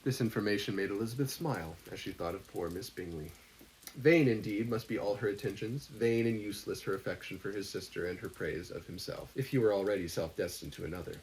This information made Elizabeth smile, as she thought of poor Miss Bingley. Vain, indeed, must be all her attentions, vain and useless her affection for his sister and her praise of himself, if he were already self-destined to another.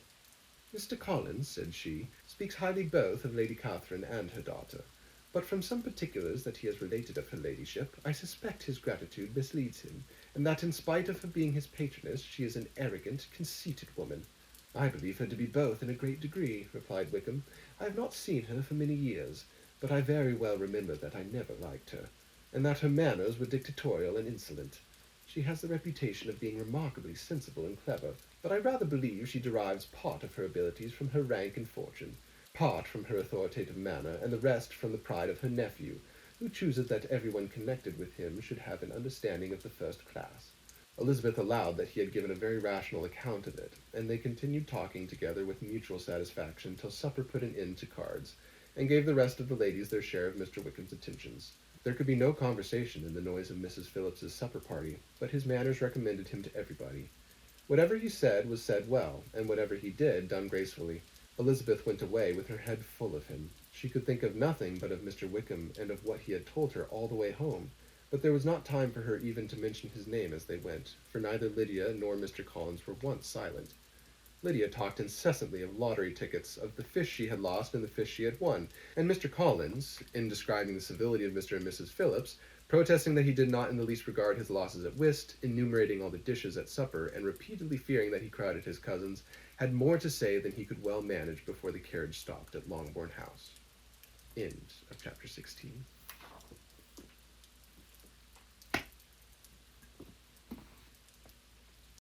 Mr. Collins, said she, speaks highly both of Lady Catherine and her daughter, but from some particulars that he has related of her ladyship, I suspect his gratitude misleads him, and that in spite of her being his patroness, she is an arrogant, conceited woman. I believe her to be both in a great degree, replied Wickham. I have not seen her for many years, but I very well remember that I never liked her, and that her manners were dictatorial and insolent. She has the reputation of being remarkably sensible and clever, but I rather believe she derives part of her abilities from her rank and fortune, part from her authoritative manner, and the rest from the pride of her nephew, who chooses that everyone connected with him should have an understanding of the first class. Elizabeth allowed that he had given a very rational account of it, and they continued talking together with mutual satisfaction till supper put an end to cards, and gave the rest of the ladies their share of Mr. Wickham's attentions. There could be no conversation in the noise of Mrs. Phillips's supper party, but his manners recommended him to everybody. Whatever he said was said well, and whatever he did done gracefully. Elizabeth went away with her head full of him. She could think of nothing but of Mr. Wickham and of what he had told her all the way home, but there was not time for her even to mention his name as they went, for neither Lydia nor Mr. Collins were once silent. Lydia talked incessantly of lottery tickets, of the fish she had lost and the fish she had won, and Mr. Collins, in describing the civility of Mr. and Mrs. Phillips, protesting that he did not in the least regard his losses at whist, enumerating all the dishes at supper, and repeatedly fearing that he crowded his cousins, had more to say than he could well manage before the carriage stopped at Longbourn House. End of chapter 16.